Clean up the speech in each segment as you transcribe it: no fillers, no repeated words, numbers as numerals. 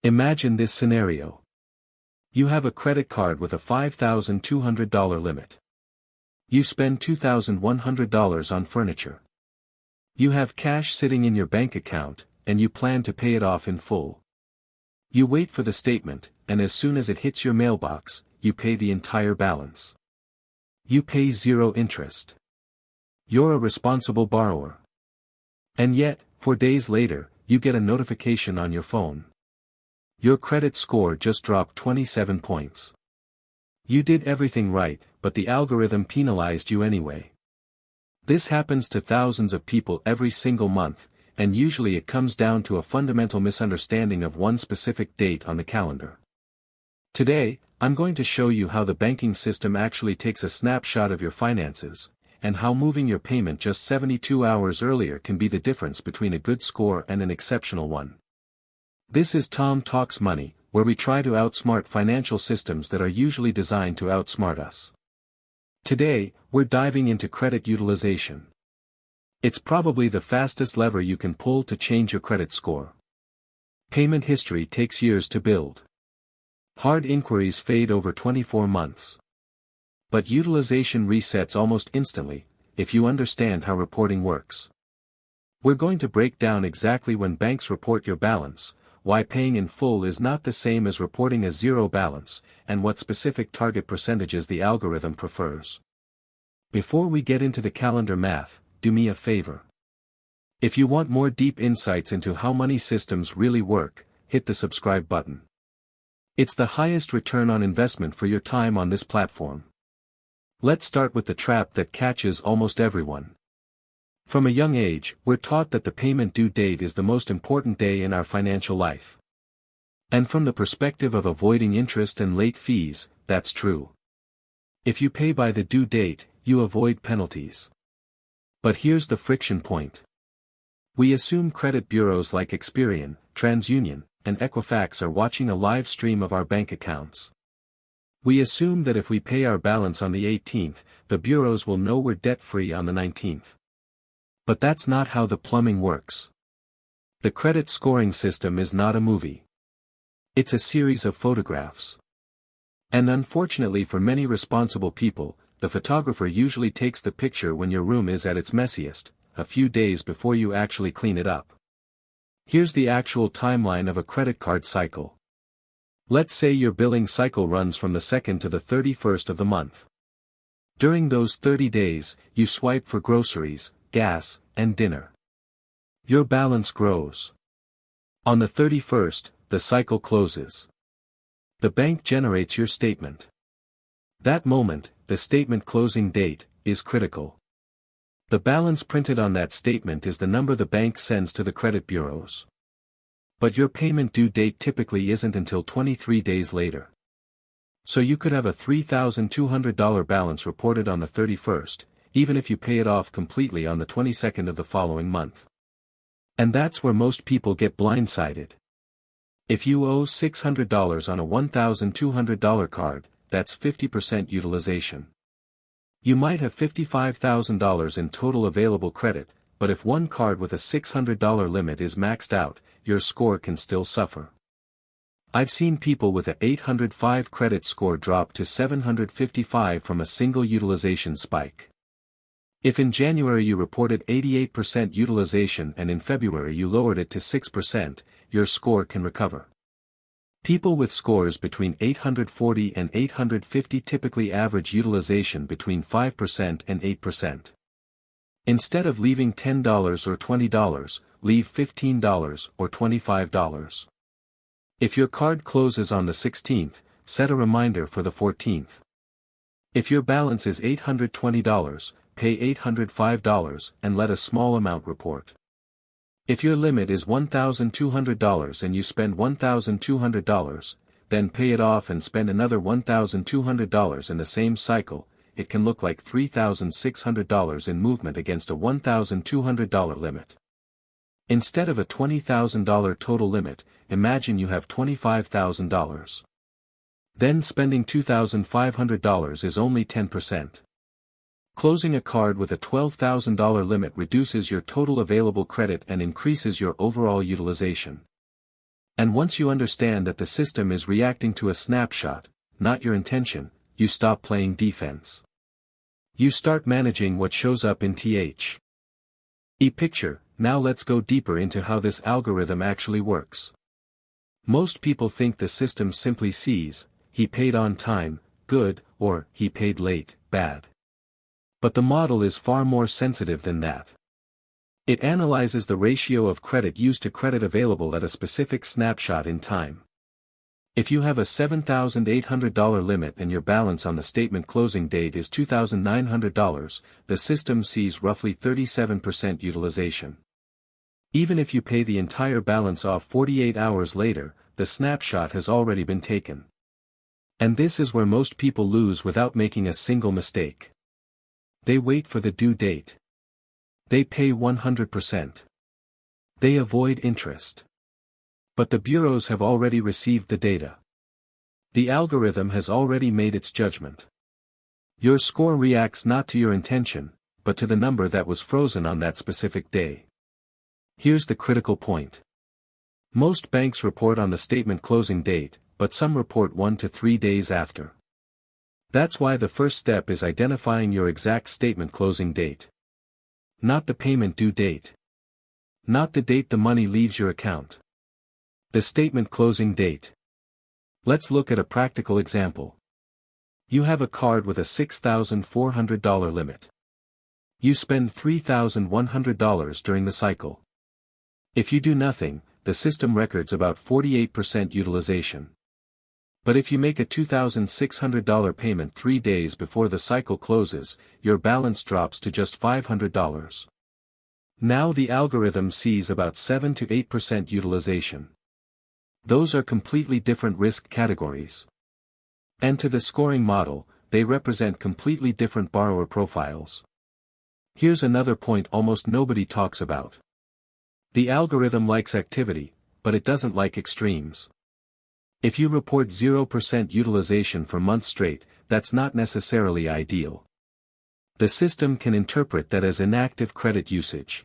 Imagine this scenario. You have a credit card with a $5,200 limit. You spend $2,100 on furniture. You have cash sitting in your bank account, and you plan to pay it off in full. You wait for the statement, and as soon as it hits your mailbox, you pay the entire balance. You pay zero interest. You're a responsible borrower. And yet, 4 days later, you get a notification on your phone. Your credit score just dropped 27 points. You did everything right, but the algorithm penalized you anyway. This happens to thousands of people every single month, and usually it comes down to a fundamental misunderstanding of one specific date on the calendar. Today, I'm going to show you how the banking system actually takes a snapshot of your finances, and how moving your payment just 72 hours earlier can be the difference between a good score and an exceptional one. This is Tom Talks Money, where we try to outsmart financial systems that are usually designed to outsmart us. Today, we're diving into credit utilization. It's probably the fastest lever you can pull to change your credit score. Payment history takes years to build. Hard inquiries fade over 24 months. But utilization resets almost instantly, if you understand how reporting works. We're going to break down exactly when banks report your balance, why paying in full is not the same as reporting a zero balance, and what specific target percentages the algorithm prefers. Before we get into the calendar math, do me a favor. If you want more deep insights into how money systems really work, hit the subscribe button. It's the highest return on investment for your time on this platform. Let's start with the trap that catches almost everyone. From a young age, we're taught that the payment due date is the most important day in our financial life. And from the perspective of avoiding interest and late fees, that's true. If you pay by the due date, you avoid penalties. But here's the friction point. We assume credit bureaus like Experian, TransUnion, and Equifax are watching a live stream of our bank accounts. We assume that if we pay our balance on the 18th, the bureaus will know we're debt-free on the 19th. But that's not how the plumbing works. The credit scoring system is not a movie. It's a series of photographs. And unfortunately for many responsible people, the photographer usually takes the picture when your room is at its messiest, a few days before you actually clean it up. Here's the actual timeline of a credit card cycle. Let's say your billing cycle runs from the 2nd to the 31st of the month. During those 30 days, you swipe for groceries, gas, and dinner. Your balance grows. On the 31st, the cycle closes. The bank generates your statement. That moment, the statement closing date, is critical. The balance printed on that statement is the number the bank sends to the credit bureaus. But your payment due date typically isn't until 23 days later. So you could have a $3,200 balance reported on the 31st, even if you pay it off completely on the 22nd of the following month. And that's where most people get blindsided. If you owe $600 on a $1,200 card, that's 50% utilization. You might have $55,000 in total available credit, but if one card with a $600 limit is maxed out, your score can still suffer. I've seen people with a 805 credit score drop to 755 from a single utilization spike. If in January you reported 88% utilization and in February you lowered it to 6%, your score can recover. People with scores between 840 and 850 typically average utilization between 5% and 8%. Instead of leaving $10 or $20, leave $15 or $25. If your card closes on the 16th, set a reminder for the 14th. If your balance is $820, pay $805 and let a small amount report. If your limit is $1,200 and you spend $1,200, then pay it off and spend another $1,200 in the same cycle. It can look like $3,600 in movement against a $1,200 limit. Instead of a $20,000 total limit, imagine you have $25,000. Then spending $2,500 is only 10%. Closing a card with a $12,000 limit reduces your total available credit and increases your overall utilization. And once you understand that the system is reacting to a snapshot, not your intention, you stop playing defense. You start managing what shows up in picture. Now let's go deeper into how this algorithm actually works. Most people think the system simply sees, he paid on time, good, or he paid late, bad. But the model is far more sensitive than that. It analyzes the ratio of credit used to credit available at a specific snapshot in time. If you have a $7,800 limit and your balance on the statement closing date is $2,900, the system sees roughly 37% utilization. Even if you pay the entire balance off 48 hours later, the snapshot has already been taken. And this is where most people lose without making a single mistake. They wait for the due date. They pay 100%. They avoid interest. But the bureaus have already received the data. The algorithm has already made its judgment. Your score reacts not to your intention, but to the number that was frozen on that specific day. Here's the critical point. Most banks report on the statement closing date, but some report 1 to 3 days after. That's why the first step is identifying your exact statement closing date. Not the payment due date. Not the date the money leaves your account. The statement closing date. Let's look at a practical example. You have a card with a $6,400 limit. You spend $3,100 during the cycle. If you do nothing, the system records about 48% utilization. But if you make a $2,600 payment 3 days before the cycle closes, your balance drops to just $500. Now the algorithm sees about 7 to 8% utilization. Those are completely different risk categories. And to the scoring model, they represent completely different borrower profiles. Here's another point almost nobody talks about. The algorithm likes activity, but it doesn't like extremes. If you report 0% utilization for months straight, that's not necessarily ideal. The system can interpret that as inactive credit usage.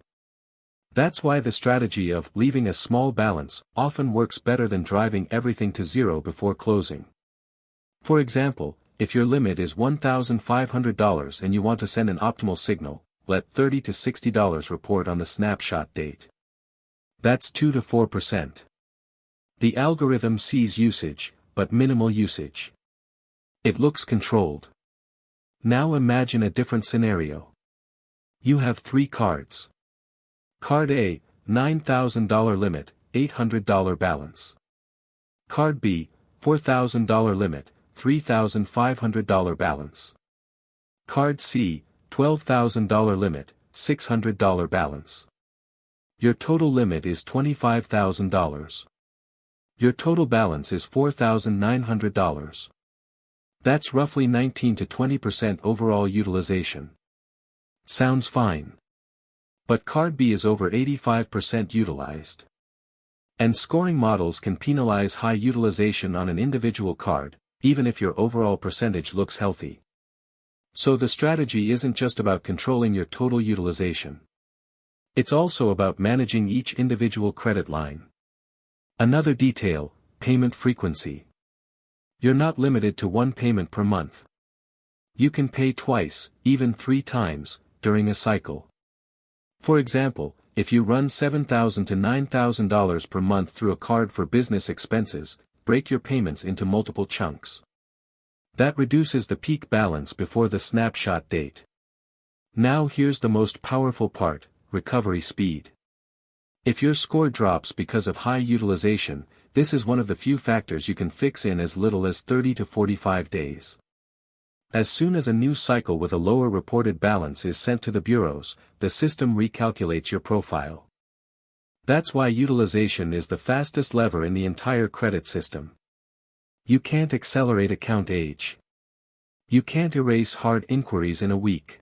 That's why the strategy of leaving a small balance often works better than driving everything to zero before closing. For example, if your limit is $1,500 and you want to send an optimal signal, let $30 to $60 report on the snapshot date. That's 2 to 4%. The algorithm sees usage, but minimal usage. It looks controlled. Now imagine a different scenario. You have 3 cards. Card A, $9,000 limit, $800 balance. Card B, $4,000 limit, $3,500 balance. Card C, $12,000 limit, $600 balance. Your total limit is $25,000. Your total balance is $4,900. That's roughly 19 to 20% overall utilization. Sounds fine. But card B is over 85% utilized. And scoring models can penalize high utilization on an individual card, even if your overall percentage looks healthy. So the strategy isn't just about controlling your total utilization. It's also about managing each individual credit line. Another detail, payment frequency. You're not limited to one payment per month. You can pay twice, even 3 times, during a cycle. For example, if you run $7,000 to $9,000 per month through a card for business expenses, break your payments into multiple chunks. That reduces the peak balance before the snapshot date. Now here's the most powerful part, recovery speed. If your score drops because of high utilization, this is one of the few factors you can fix in as little as 30 to 45 days. As soon as a new cycle with a lower reported balance is sent to the bureaus, the system recalculates your profile. That's why utilization is the fastest lever in the entire credit system. You can't accelerate account age. You can't erase hard inquiries in a week.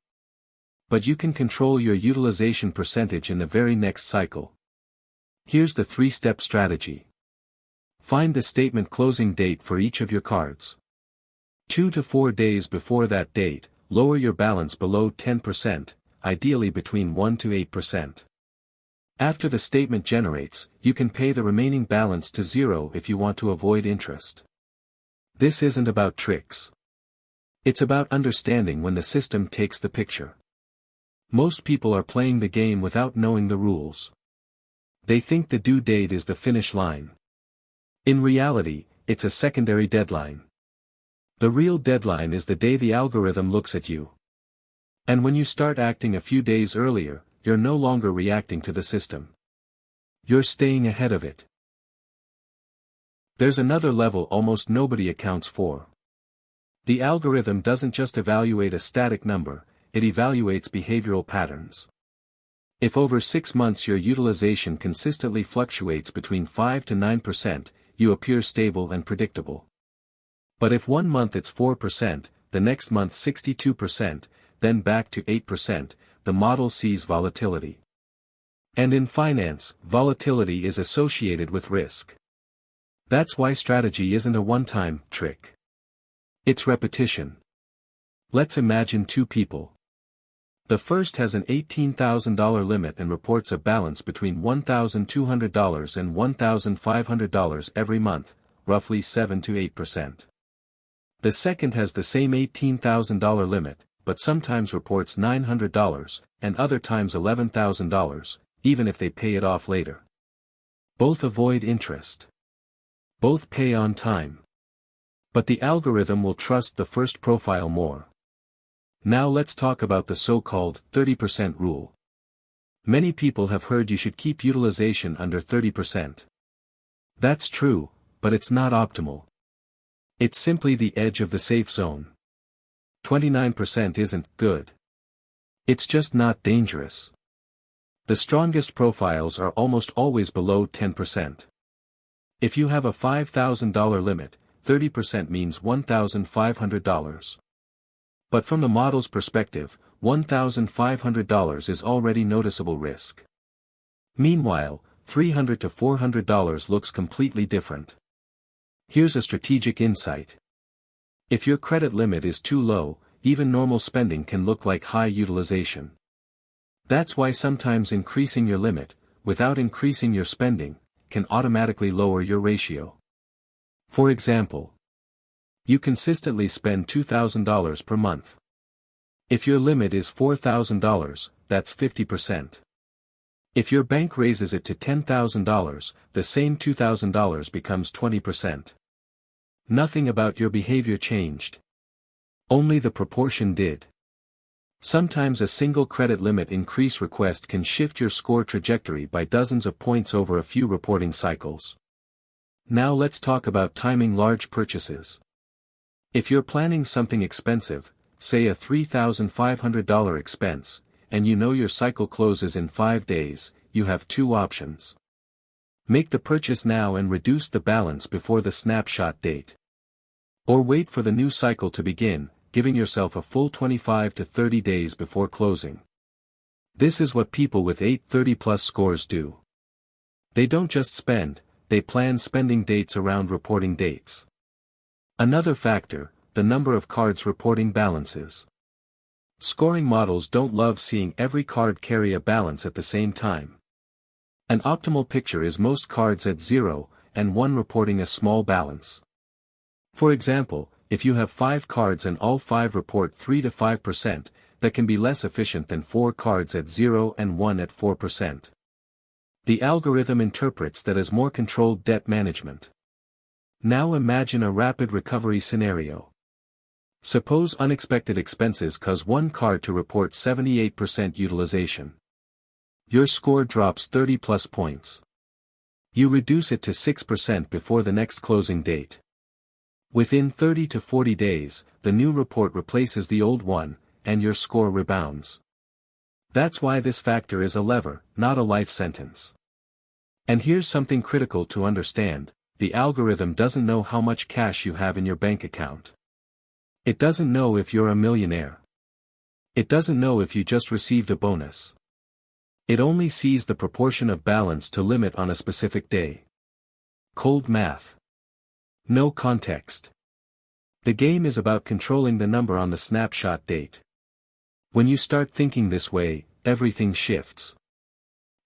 But you can control your utilization percentage in the very next cycle. Here's the 3-step strategy. Find the statement closing date for each of your cards. 2 to 4 days before that date, lower your balance below 10%, ideally between 1 to 8%. After the statement generates, you can pay the remaining balance to zero if you want to avoid interest. This isn't about tricks. It's about understanding when the system takes the picture. Most people are playing the game without knowing the rules. They think the due date is the finish line. In reality, it's a secondary deadline. The real deadline is the day the algorithm looks at you. And when you start acting a few days earlier, you're no longer reacting to the system. You're staying ahead of it. There's another level almost nobody accounts for. The algorithm doesn't just evaluate a static number, it evaluates behavioral patterns. If over 6 months your utilization consistently fluctuates between 5 to 9%, you appear stable and predictable. But if 1 month it's 4%, the next month 62%, then back to 8%, the model sees volatility. And in finance, volatility is associated with risk. That's why strategy isn't a one-time trick. It's repetition. Let's imagine 2 people. The first has an $18,000 limit and reports a balance between $1,200 and $1,500 every month, roughly 7 to 8%. The second has the same $18,000 limit, but sometimes reports $900, and other times $11,000, even if they pay it off later. Both avoid interest. Both pay on time. But the algorithm will trust the first profile more. Now let's talk about the so-called 30% rule. Many people have heard you should keep utilization under 30%. That's true, but it's not optimal. It's simply the edge of the safe zone. 29% isn't good. It's just not dangerous. The strongest profiles are almost always below 10%. If you have a $5,000 limit, 30% means $1,500. But from the model's perspective, $1,500 is already noticeable risk. Meanwhile, $300 to $400 looks completely different. Here's a strategic insight. If your credit limit is too low, even normal spending can look like high utilization. That's why sometimes increasing your limit, without increasing your spending, can automatically lower your ratio. For example, you consistently spend $2,000 per month. If your limit is $4,000, that's 50%. If your bank raises it to $10,000, the same $2,000 becomes 20%. Nothing about your behavior changed. Only the proportion did. Sometimes a single credit limit increase request can shift your score trajectory by dozens of points over a few reporting cycles. Now let's talk about timing large purchases. If you're planning something expensive, say a $3,500 expense, and you know your cycle closes in 5 days, you have 2 options. Make the purchase now and reduce the balance before the snapshot date. Or wait for the new cycle to begin, giving yourself a full 25 to 30 days before closing. This is what people with 830+ scores do. They don't just spend, they plan spending dates around reporting dates. Another factor, the number of cards reporting balances. Scoring models don't love seeing every card carry a balance at the same time. An optimal picture is most cards at 0, and one reporting a small balance. For example, if you have 5 cards and all 5 report 3 to 5%, that can be less efficient than 4 cards at 0 and 1 at 4%. The algorithm interprets that as more controlled debt management. Now imagine a rapid recovery scenario. Suppose unexpected expenses cause one card to report 78% utilization. Your score drops 30+ points. You reduce it to 6% before the next closing date. Within 30 to 40 days, the new report replaces the old one, and your score rebounds. That's why this factor is a lever, not a life sentence. And here's something critical to understand, the algorithm doesn't know how much cash you have in your bank account. It doesn't know if you're a millionaire. It doesn't know if you just received a bonus. It only sees the proportion of balance to limit on a specific day. Cold math. No context. The game is about controlling the number on the snapshot date. When you start thinking this way, everything shifts.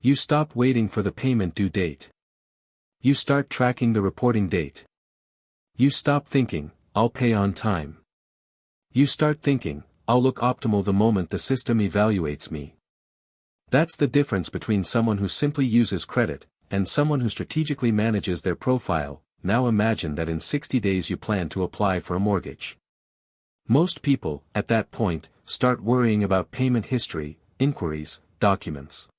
You stop waiting for the payment due date. You start tracking the reporting date. You stop thinking, "I'll pay on time." You start thinking, "I'll look optimal the moment the system evaluates me." That's the difference between someone who simply uses credit, and someone who strategically manages their profile. Now imagine that in 60 days you plan to apply for a mortgage. Most people, at that point, start worrying about payment history, inquiries, documents.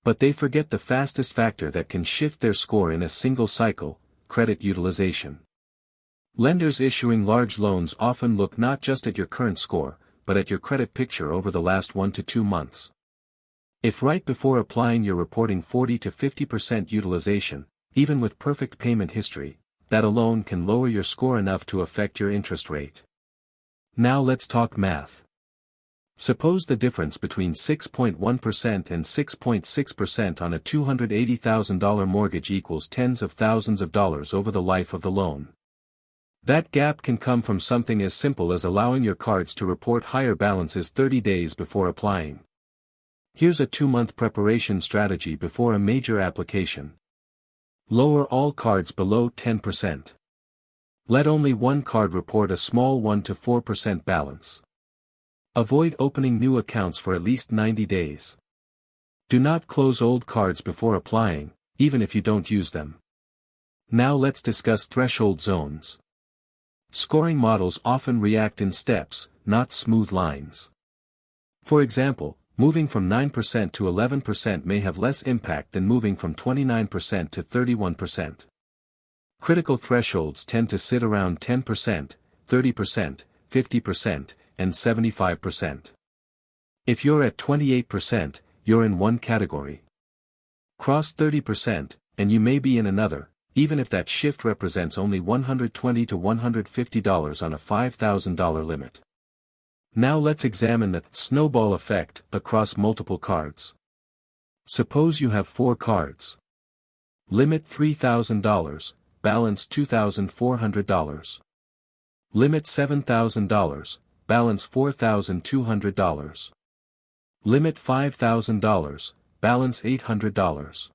But they forget the fastest factor that can shift their score in a single cycle: credit utilization. Lenders issuing large loans often look not just at your current score, but at your credit picture over the last 1 to 2 months. If right before applying you're reporting 40 to 50% utilization, even with perfect payment history, that alone can lower your score enough to affect your interest rate. Now let's talk math. Suppose the difference between 6.1% and 6.6% on a $280,000 mortgage equals tens of thousands of dollars over the life of the loan. That gap can come from something as simple as allowing your cards to report higher balances 30 days before applying. Here's a 2-month preparation strategy before a major application. Lower all cards below 10%. Let only one card report a small 1 to 4% balance. Avoid opening new accounts for at least 90 days. Do not close old cards before applying, even if you don't use them. Now let's discuss threshold zones. Scoring models often react in steps, not smooth lines. For example, moving from 9% to 11% may have less impact than moving from 29% to 31%. Critical thresholds tend to sit around 10%, 30%, 50%, and 75%. If you're at 28%, you're in one category. Cross 30%, and you may be in another, even if that shift represents only $120 to $150 on a $5,000 limit. Now let's examine the snowball effect across multiple cards. Suppose you have 4 cards. Limit $3,000, balance $2,400. Limit $7,000, balance $4,200. Limit $5,000, balance $800.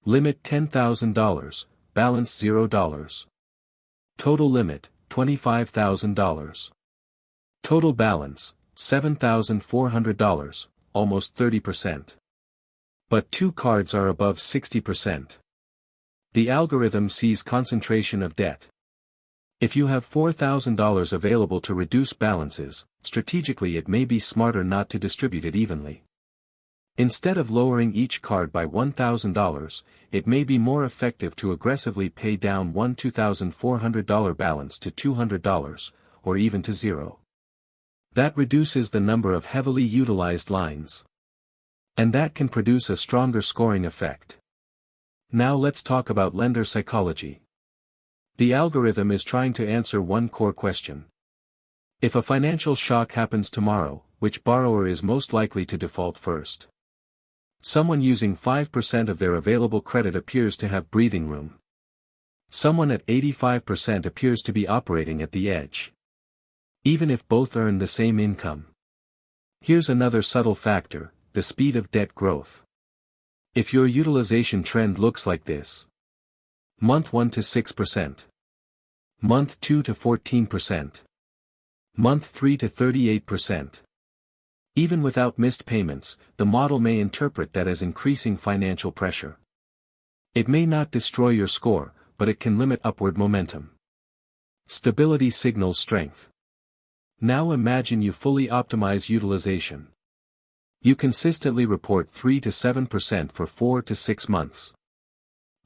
Limit $10,000, balance $0. Total limit, $25,000. Total balance, $7,400, almost 30%. But 2 cards are above 60%. The algorithm sees concentration of debt. If you have $4,000 available to reduce balances, strategically it may be smarter not to distribute it evenly. Instead of lowering each card by $1,000, it may be more effective to aggressively pay down one $2,400 balance to $200, or even to 0. That reduces the number of heavily utilized lines. And that can produce a stronger scoring effect. Now let's talk about lender psychology. The algorithm is trying to answer one core question. If a financial shock happens tomorrow, which borrower is most likely to default first? Someone using 5% of their available credit appears to have breathing room. Someone at 85% appears to be operating at the edge. Even if both earn the same income. Here's another subtle factor: the speed of debt growth. If your utilization trend looks like this: month 1 to 6%. Month 2 to 14%. Month 3 to 38%. Even without missed payments, the model may interpret that as increasing financial pressure. It may not destroy your score, but it can limit upward momentum. Stability signals strength. Now imagine you fully optimize utilization. You consistently report 3 to 7% for 4 to 6 months.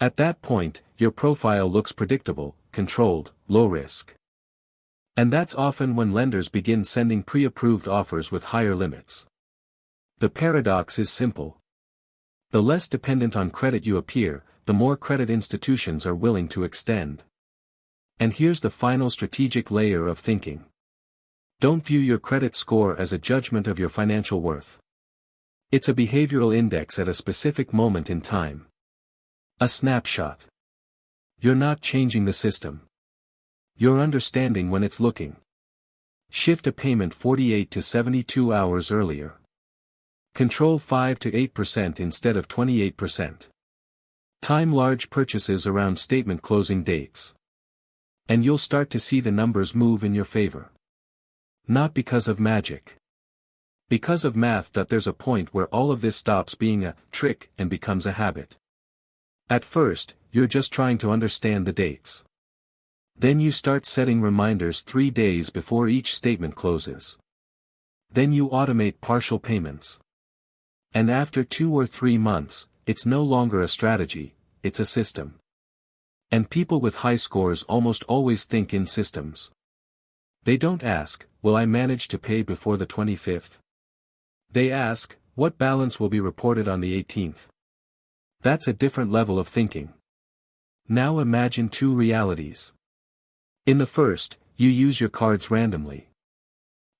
At that point, your profile looks predictable, controlled, low risk. And that's often when lenders begin sending pre-approved offers with higher limits. The paradox is simple. The less dependent on credit you appear, the more credit institutions are willing to extend. And here's the final strategic layer of thinking. Don't view your credit score as a judgment of your financial worth. It's a behavioral index at a specific moment in time. A snapshot. You're not changing the system. You're understanding when it's looking. Shift a payment 48 to 72 hours earlier. Control 5 to 8% instead of 28%. Time large purchases around statement closing dates. And you'll start to see the numbers move in your favor. Not because of magic. Because of math. There's a point where all of this stops being a trick and becomes a habit. At first, you're just trying to understand the dates. Then you start setting reminders 3 days before each statement closes. Then you automate partial payments. And after 2 or 3 months, it's no longer a strategy, it's a system. And people with high scores almost always think in systems. They don't ask, will I manage to pay before the 25th? They ask, what balance will be reported on the 18th? That's a different level of thinking. Now imagine 2 realities. In the first, you use your cards randomly.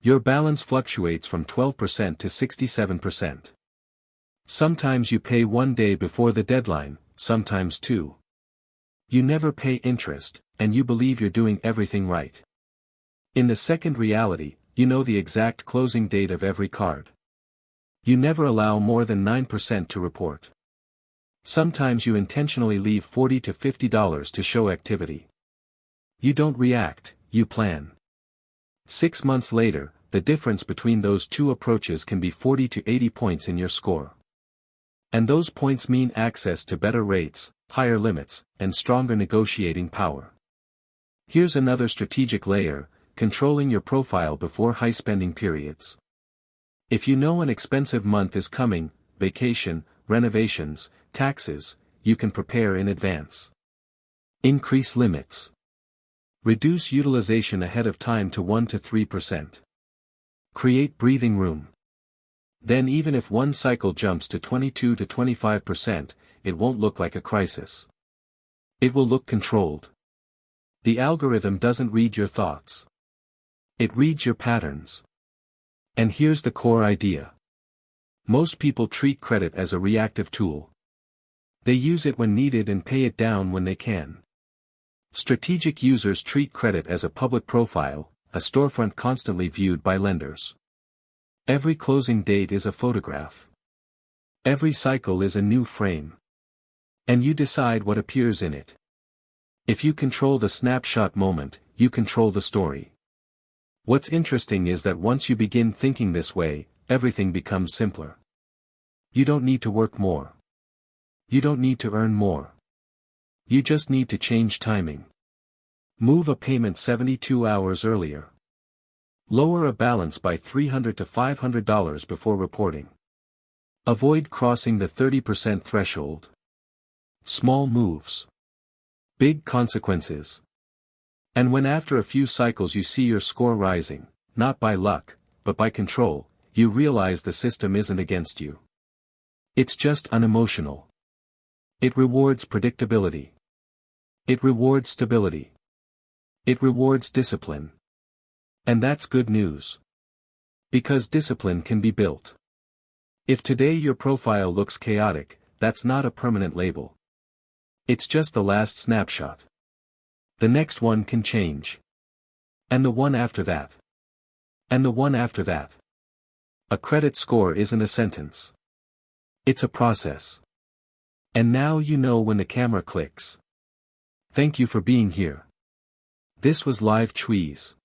Your balance fluctuates from 12% to 67%. Sometimes you pay 1 day before the deadline, sometimes 2. You never pay interest, and you believe you're doing everything right. In the second reality, you know the exact closing date of every card. You never allow more than 9% to report. Sometimes you intentionally leave $40 to $50 to show activity. You don't react, you plan. 6 months later, the difference between those 2 approaches can be 40 to 80 points in your score. And those points mean access to better rates, higher limits, and stronger negotiating power. Here's another strategic layer, controlling your profile before high spending periods. If you know an expensive month is coming, vacation, renovations, taxes, you can prepare in advance. Increase limits. Reduce utilization ahead of time to 1 to 3%. Create breathing room. Then even if one cycle jumps to 22 to 25%, it won't look like a crisis. It will look controlled. The algorithm doesn't read your thoughts. It reads your patterns. And here's the core idea. Most people treat credit as a reactive tool. They use it when needed and pay it down when they can. Strategic users treat credit as a public profile, a storefront constantly viewed by lenders. Every closing date is a photograph. Every cycle is a new frame. And you decide what appears in it. If you control the snapshot moment, you control the story. What's interesting is that once you begin thinking this way, everything becomes simpler. You don't need to work more. You don't need to earn more. You just need to change timing. Move a payment 72 hours earlier. Lower a balance by $300 to $500 before reporting. Avoid crossing the 30% threshold. Small moves. Big consequences. And when after a few cycles you see your score rising, not by luck, but by control, you realize the system isn't against you. It's just unemotional. It rewards predictability. It rewards stability. It rewards discipline. And that's good news. Because discipline can be built. If today your profile looks chaotic, that's not a permanent label. It's just the last snapshot. The next one can change. And the one after that. And the one after that. A credit score isn't a sentence. It's a process. And now you know when the camera clicks. Thank you for being here. This was Live Cheese.